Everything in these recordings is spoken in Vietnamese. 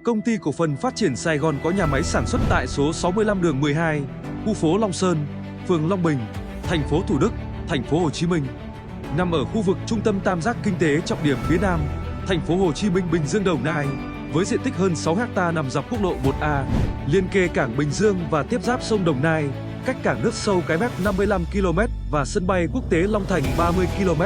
Công ty cổ phần Phát triển Sài Gòn có nhà máy sản xuất tại số 65 đường 12, khu phố Long Sơn, phường Long Bình, thành phố Thủ Đức, thành phố Hồ Chí Minh. Nằm ở khu vực trung tâm tam giác kinh tế trọng điểm phía Nam, thành phố Hồ Chí Minh, Bình Dương, Đồng Nai, với diện tích hơn 6 ha nằm dọc quốc lộ 1A, liên kề cảng Bình Dương và tiếp giáp sông Đồng Nai, cách cảng nước sâu Cái Mép 55 km và sân bay quốc tế Long Thành 30 km.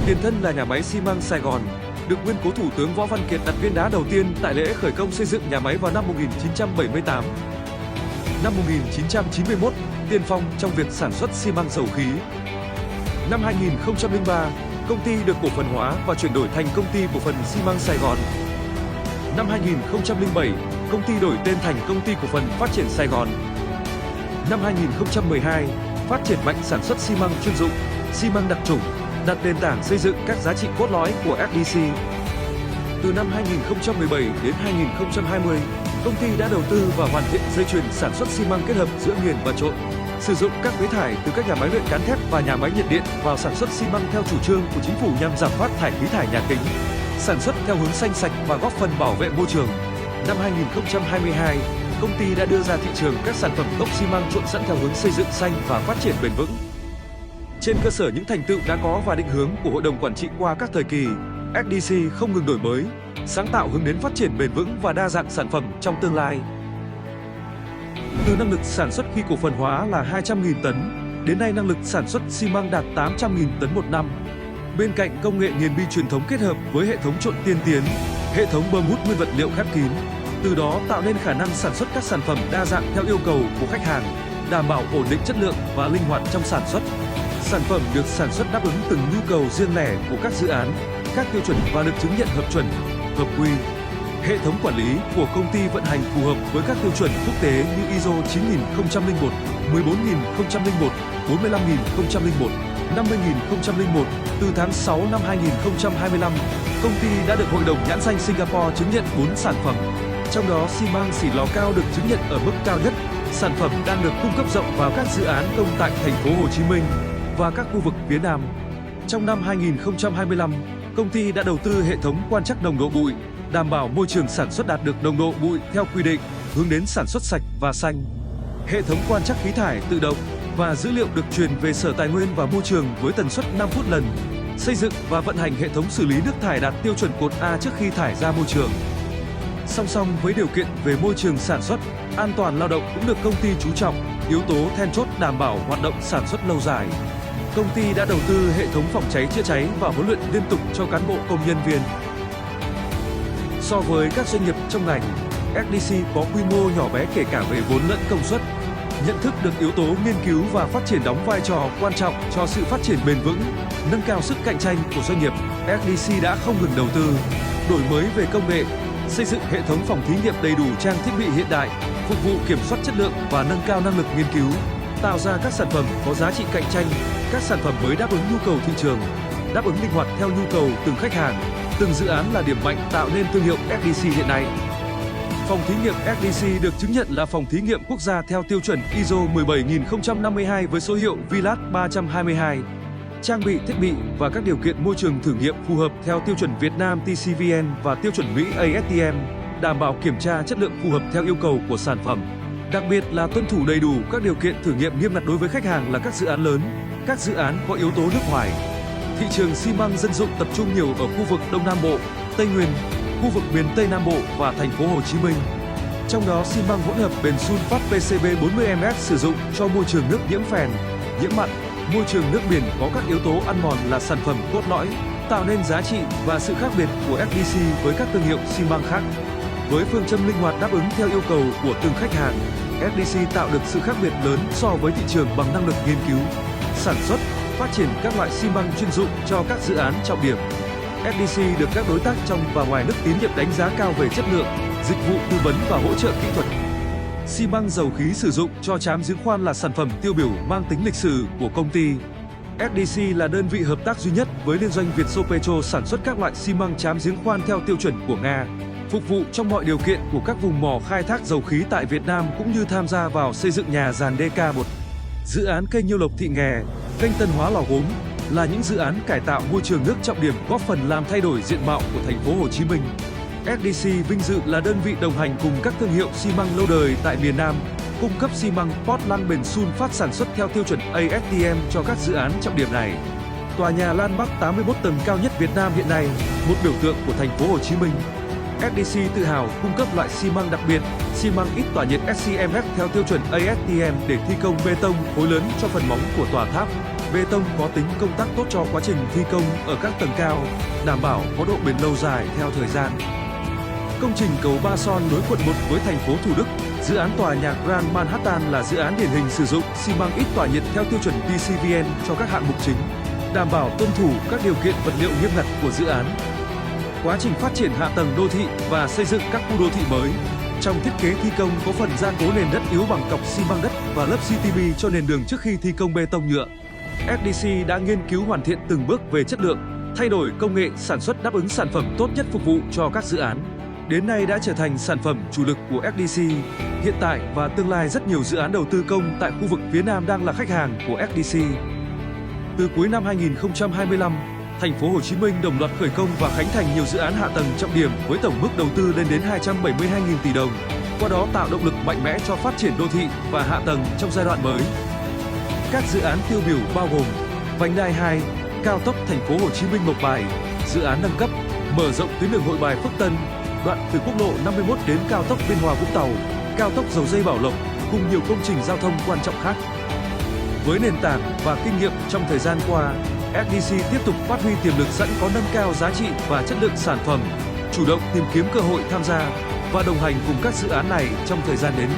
Tiền thân là nhà máy xi măng Sài Gòn, được nguyên cố Thủ tướng Võ Văn Kiệt đặt viên đá đầu tiên tại lễ khởi công xây dựng nhà máy vào năm 1978. Năm 1991, tiên phong trong việc sản xuất xi măng dầu khí. Năm 2003, công ty được cổ phần hóa và chuyển đổi thành Công ty Cổ phần Xi măng Sài Gòn. Năm 2007, công ty đổi tên thành Công ty Cổ phần Phát triển Sài Gòn. Năm 2012, phát triển mạnh sản xuất xi măng chuyên dụng, xi măng đặc chủng, đặt nền tảng xây dựng các giá trị cốt lõi của FDC. Từ năm 2017 đến 2020, công ty đã đầu tư và hoàn thiện dây chuyền sản xuất xi măng kết hợp giữa nghiền và trộn, sử dụng các phế thải từ các nhà máy luyện cán thép và nhà máy nhiệt điện vào sản xuất xi măng theo chủ trương của chính phủ nhằm giảm phát thải khí thải nhà kính, sản xuất theo hướng xanh sạch và góp phần bảo vệ môi trường. Năm 2022, công ty đã đưa ra thị trường các sản phẩm gốc xi măng trộn sẵn theo hướng xây dựng xanh và phát triển bền vững. Trên cơ sở những thành tựu đã có và định hướng của Hội đồng Quản trị qua các thời kỳ, FDC không ngừng đổi mới, sáng tạo hướng đến phát triển bền vững và đa dạng sản phẩm trong tương lai. Từ năng lực sản xuất khi cổ phần hóa là 200.000 tấn, đến nay năng lực sản xuất xi măng đạt 800.000 tấn một năm. Bên cạnh công nghệ nghiền bi truyền thống kết hợp với hệ thống trộn tiên tiến, hệ thống bơm hút nguyên vật liệu khép kín, từ đó tạo nên khả năng sản xuất các sản phẩm đa dạng theo yêu cầu của khách hàng, đảm bảo ổn định chất lượng và linh hoạt trong sản xuất. Sản phẩm được sản xuất đáp ứng từng nhu cầu riêng lẻ của các dự án, các tiêu chuẩn và được chứng nhận hợp chuẩn, hợp quy. Hệ thống quản lý của công ty vận hành phù hợp với các tiêu chuẩn quốc tế như ISO 9001, 14001, 45001, 50001. Từ tháng 6 năm 2025, công ty đã được Hội đồng Nhãn xanh Singapore chứng nhận 4 sản phẩm. Trong đó xi măng xỉ lò cao được chứng nhận ở mức cao nhất. Sản phẩm đang được cung cấp rộng vào các dự án công tại thành phố Hồ Chí Minh và các khu vực phía Nam. Trong năm 2025, công ty đã đầu tư hệ thống quan trắc nồng độ bụi, đảm bảo môi trường sản xuất đạt được nồng độ bụi theo quy định, hướng đến sản xuất sạch và xanh. Hệ thống quan trắc khí thải tự động và dữ liệu được truyền về Sở Tài nguyên và Môi trường với tần suất 5 phút lần. Xây dựng và vận hành hệ thống xử lý nước thải đạt tiêu chuẩn cột A trước khi thải ra môi trường. Song song với điều kiện về môi trường sản xuất, an toàn lao động cũng được công ty chú trọng, yếu tố then chốt đảm bảo hoạt động sản xuất lâu dài. Công ty đã đầu tư hệ thống phòng cháy chữa cháy và huấn luyện liên tục cho cán bộ công nhân viên. So với các doanh nghiệp trong ngành, FDC có quy mô nhỏ bé kể cả về vốn lẫn công suất. Nhận thức được yếu tố nghiên cứu và phát triển đóng vai trò quan trọng cho sự phát triển bền vững, nâng cao sức cạnh tranh của doanh nghiệp, FDC đã không ngừng đầu tư, đổi mới về công nghệ, xây dựng hệ thống phòng thí nghiệm đầy đủ trang thiết bị hiện đại, phục vụ kiểm soát chất lượng và nâng cao năng lực nghiên cứu, tạo ra các sản phẩm có giá trị cạnh tranh, các sản phẩm mới đáp ứng nhu cầu thị trường, đáp ứng linh hoạt theo nhu cầu từng khách hàng. Từng dự án là điểm mạnh tạo nên thương hiệu FDC hiện nay. Phòng thí nghiệm FDC được chứng nhận là phòng thí nghiệm quốc gia theo tiêu chuẩn ISO 17052 với số hiệu VLAT 322. Trang bị thiết bị và các điều kiện môi trường thử nghiệm phù hợp theo tiêu chuẩn Việt Nam TCVN và tiêu chuẩn Mỹ ASTM, đảm bảo kiểm tra chất lượng phù hợp theo yêu cầu của sản phẩm. Đặc biệt là tuân thủ đầy đủ các điều kiện thử nghiệm nghiêm ngặt đối với khách hàng là các dự án lớn, các dự án có yếu tố nước ngoài. Thị trường xi măng dân dụng tập trung nhiều ở khu vực Đông Nam Bộ, Tây Nguyên, khu vực miền Tây Nam Bộ và thành phố Hồ Chí Minh. Trong đó xi măng hỗn hợp bền sunfat PCB 40MS sử dụng cho môi trường nước nhiễm phèn, nhiễm mặn, môi trường nước biển có các yếu tố ăn mòn là sản phẩm cốt lõi, tạo nên giá trị và sự khác biệt của FDC với các thương hiệu xi măng khác. Với phương châm linh hoạt đáp ứng theo yêu cầu của từng khách hàng, FDC tạo được sự khác biệt lớn so với thị trường bằng năng lực nghiên cứu, sản xuất, phát triển các loại xi măng chuyên dụng cho các dự án trọng điểm. FDC được các đối tác trong và ngoài nước tín nhiệm đánh giá cao về chất lượng, dịch vụ tư vấn và hỗ trợ kỹ thuật. Xi măng dầu khí sử dụng cho trám giếng khoan là sản phẩm tiêu biểu mang tính lịch sử của công ty. FDC là đơn vị hợp tác duy nhất với liên doanh Vietsopetrol sản xuất các loại xi măng trám giếng khoan theo tiêu chuẩn của Nga, phục vụ trong mọi điều kiện của các vùng mỏ khai thác dầu khí tại Việt Nam cũng như tham gia vào xây dựng nhà giàn DK1. Dự án kênh Nhiêu Lộc Thị Nghè, kênh Tân Hóa Lò Gốm là những dự án cải tạo môi trường nước trọng điểm góp phần làm thay đổi diện mạo của thành phố Hồ Chí Minh. SDC vinh dự là đơn vị đồng hành cùng các thương hiệu xi măng lâu đời tại miền Nam, cung cấp xi măng Portland bền sunfat sản xuất theo tiêu chuẩn ASTM cho các dự án trọng điểm này. Tòa nhà Landmark 81 tầng cao nhất Việt Nam hiện nay, một biểu tượng của thành phố Hồ Chí Minh. SDC tự hào cung cấp loại xi măng đặc biệt, xi măng ít tỏa nhiệt SCMF theo tiêu chuẩn ASTM để thi công bê tông khối lớn cho phần móng của tòa tháp. Bê tông có tính công tác tốt cho quá trình thi công ở các tầng cao, đảm bảo có độ bền lâu dài theo thời gian. Công trình cầu Ba Son nối quận 1 với thành phố Thủ Đức, dự án tòa nhà Grand Manhattan là dự án điển hình sử dụng xi măng ít tỏa nhiệt theo tiêu chuẩn PCVN cho các hạng mục chính, đảm bảo tuân thủ các điều kiện vật liệu nghiêm ngặt của dự án. Quá trình phát triển hạ tầng đô thị và xây dựng các khu đô thị mới, trong thiết kế thi công có phần gia cố nền đất yếu bằng cọc xi măng đất và lớp CTB cho nền đường trước khi thi công bê tông nhựa. SDC đã nghiên cứu hoàn thiện từng bước về chất lượng, thay đổi công nghệ sản xuất đáp ứng sản phẩm tốt nhất phục vụ cho các dự án. Đến nay đã trở thành sản phẩm chủ lực của SDC. Hiện tại và tương lai rất nhiều dự án đầu tư công tại khu vực phía Nam đang là khách hàng của SDC. Từ cuối năm 2025, thành phố Hồ Chí Minh đồng loạt khởi công và khánh thành nhiều dự án hạ tầng trọng điểm với tổng mức đầu tư lên đến 272.000 tỷ đồng, qua đó tạo động lực mạnh mẽ cho phát triển đô thị và hạ tầng trong giai đoạn mới. Các dự án tiêu biểu bao gồm vành đai 2, cao tốc thành phố Hồ Chí Minh Mộc Bài, dự án nâng cấp, mở rộng tuyến đường Hội Bài Phước Tân, đoạn từ quốc lộ 51 đến cao tốc Biên Hòa Vũng Tàu, cao tốc dầu dây Bảo Lộc, cùng nhiều công trình giao thông quan trọng khác. Với nền tảng và kinh nghiệm trong thời gian qua, SDC tiếp tục phát huy tiềm lực sẵn có, nâng cao giá trị và chất lượng sản phẩm, chủ động tìm kiếm cơ hội tham gia và đồng hành cùng các dự án này trong thời gian đến.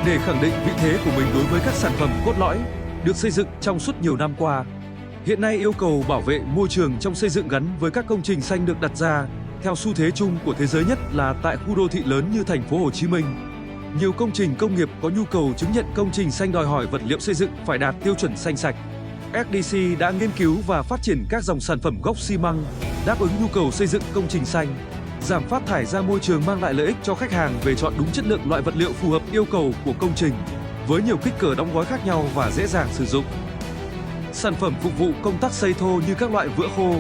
Để khẳng định vị thế của mình đối với các sản phẩm cốt lõi được xây dựng trong suốt nhiều năm qua, hiện nay yêu cầu bảo vệ môi trường trong xây dựng gắn với các công trình xanh được đặt ra theo xu thế chung của thế giới, nhất là tại khu đô thị lớn như thành phố Hồ Chí Minh. Nhiều công trình công nghiệp có nhu cầu chứng nhận công trình xanh đòi hỏi vật liệu xây dựng phải đạt tiêu chuẩn xanh sạch. SDC đã nghiên cứu và phát triển các dòng sản phẩm gốc xi măng đáp ứng nhu cầu xây dựng công trình xanh, giảm phát thải ra môi trường, mang lại lợi ích cho khách hàng về chọn đúng chất lượng loại vật liệu phù hợp yêu cầu của công trình, với nhiều kích cỡ đóng gói khác nhau và dễ dàng sử dụng. Sản phẩm phục vụ công tác xây thô như các loại vữa khô,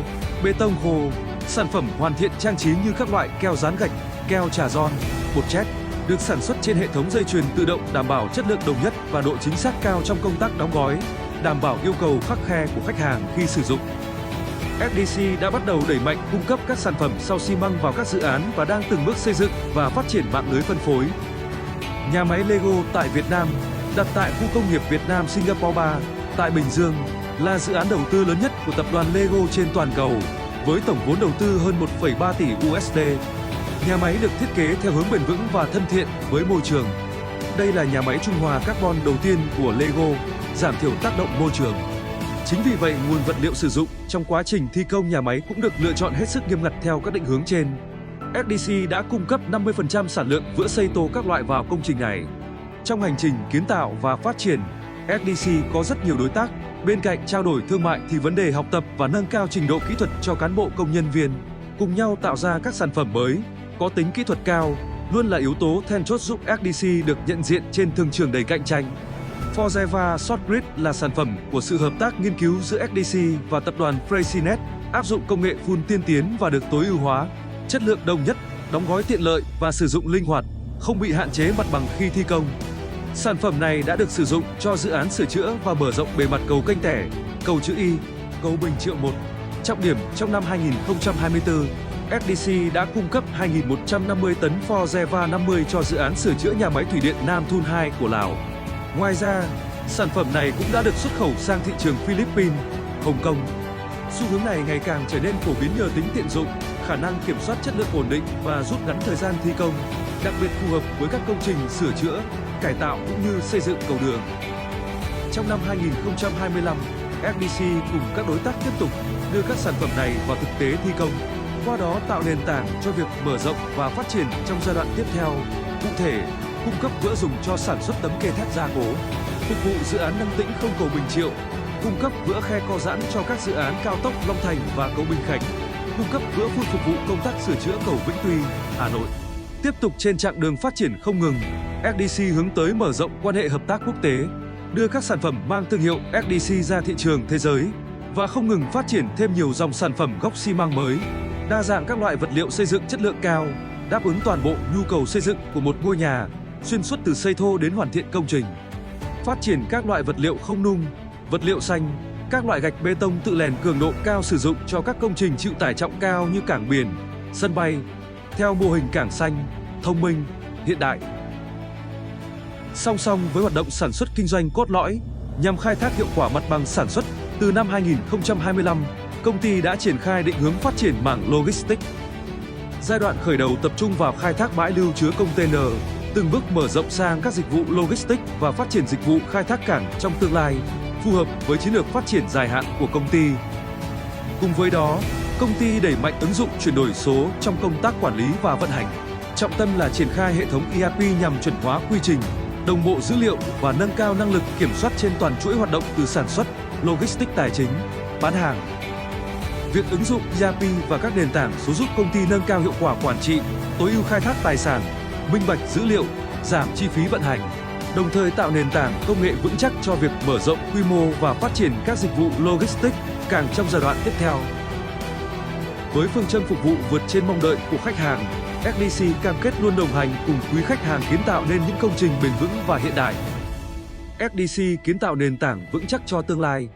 bê tông khô, sản phẩm hoàn thiện trang trí như các loại keo dán gạch, keo trà giòn, bột chét, được sản xuất trên hệ thống dây chuyền tự động, đảm bảo chất lượng đồng nhất và độ chính xác cao trong công tác đóng gói, đảm bảo yêu cầu khắt khe của khách hàng khi sử dụng. SDC đã bắt đầu đẩy mạnh cung cấp các sản phẩm sau xi măng vào các dự án và đang từng bước xây dựng và phát triển mạng lưới phân phối. Nhà máy Lego tại Việt Nam, đặt tại khu công nghiệp Việt Nam Singapore 3 tại Bình Dương, là dự án đầu tư lớn nhất của tập đoàn Lego trên toàn cầu, với tổng vốn đầu tư hơn 1,3 tỷ USD. Nhà máy được thiết kế theo hướng bền vững và thân thiện với môi trường. Đây là nhà máy trung hòa carbon đầu tiên của Lego, giảm thiểu tác động môi trường. Chính vì vậy, nguồn vật liệu sử dụng trong quá trình thi công nhà máy cũng được lựa chọn hết sức nghiêm ngặt theo các định hướng trên. SDC đã cung cấp 50% sản lượng vữa xây tô các loại vào công trình này. Trong hành trình kiến tạo và phát triển, SDC có rất nhiều đối tác. Bên cạnh trao đổi thương mại thì vấn đề học tập và nâng cao trình độ kỹ thuật cho cán bộ công nhân viên, cùng nhau tạo ra các sản phẩm mới, có tính kỹ thuật cao, luôn là yếu tố then chốt giúp SDC được nhận diện trên thương trường đầy cạnh tranh. Forgeva Shotgrid là sản phẩm của sự hợp tác nghiên cứu giữa SDC và tập đoàn Freysinet, áp dụng công nghệ phun tiên tiến và được tối ưu hóa, chất lượng đồng nhất, đóng gói tiện lợi và sử dụng linh hoạt, không bị hạn chế mặt bằng khi thi công. Sản phẩm này đã được sử dụng cho dự án sửa chữa và mở rộng bề mặt cầu Kênh Tẻ, cầu chữ Y, cầu Bình Triệu 1. Trọng điểm trong năm 2024, SDC đã cung cấp 2.150 tấn Forgeva 50 cho dự án sửa chữa nhà máy thủy điện Nam Thun 2 của Lào. Ngoài ra, sản phẩm này cũng đã được xuất khẩu sang thị trường Philippines, Hồng Kông. Xu hướng này ngày càng trở nên phổ biến nhờ tính tiện dụng, khả năng kiểm soát chất lượng ổn định và rút ngắn thời gian thi công, đặc biệt phù hợp với các công trình sửa chữa, cải tạo cũng như xây dựng cầu đường. Trong năm 2025, SDC cùng các đối tác tiếp tục đưa các sản phẩm này vào thực tế thi công, qua đó tạo nền tảng cho việc mở rộng và phát triển trong giai đoạn tiếp theo. Cụ thể, cung cấp vữa dùng cho sản xuất tấm kê thép gia cố, phục vụ dự án Nâng Tĩnh không cầu Bình Triệu, cung cấp vữa khe co giãn cho các dự án cao tốc Long Thành và cầu Bình Khánh, cung cấp vữa phun phục vụ công tác sửa chữa cầu Vĩnh Tuy, Hà Nội. Tiếp tục trên chặng đường phát triển không ngừng, SDC hướng tới mở rộng quan hệ hợp tác quốc tế, đưa các sản phẩm mang thương hiệu SDC ra thị trường thế giới và không ngừng phát triển thêm nhiều dòng sản phẩm gốc xi măng mới, đa dạng các loại vật liệu xây dựng chất lượng cao, đáp ứng toàn bộ nhu cầu xây dựng của một ngôi nhà, xuyên suốt từ xây thô đến hoàn thiện công trình. Phát triển các loại vật liệu không nung, vật liệu xanh, các loại gạch bê tông tự lèn cường độ cao sử dụng cho các công trình chịu tải trọng cao như cảng biển, sân bay, theo mô hình cảng xanh, thông minh, hiện đại. Song song với hoạt động sản xuất kinh doanh cốt lõi, nhằm khai thác hiệu quả mặt bằng sản xuất, từ năm 2025, công ty đã triển khai định hướng phát triển mảng logistics. Giai đoạn khởi đầu tập trung vào khai thác bãi lưu chứa container, từng bước mở rộng sang các dịch vụ logistics và phát triển dịch vụ khai thác cảng trong tương lai, phù hợp với chiến lược phát triển dài hạn của công ty. Cùng với đó, công ty đẩy mạnh ứng dụng chuyển đổi số trong công tác quản lý và vận hành. Trọng tâm là triển khai hệ thống ERP nhằm chuẩn hóa quy trình, đồng bộ dữ liệu và nâng cao năng lực kiểm soát trên toàn chuỗi hoạt động từ sản xuất, logistics tài chính, bán hàng. Việc ứng dụng ERP và các nền tảng số giúp công ty nâng cao hiệu quả quản trị, tối ưu khai thác tài sản, minh bạch dữ liệu, giảm chi phí vận hành, đồng thời tạo nền tảng công nghệ vững chắc cho việc mở rộng quy mô và phát triển các dịch vụ logistics càng trong giai đoạn tiếp theo. Với phương châm phục vụ vượt trên mong đợi của khách hàng, FDC cam kết luôn đồng hành cùng quý khách hàng kiến tạo nên những công trình bền vững và hiện đại. FDC kiến tạo nền tảng vững chắc cho tương lai.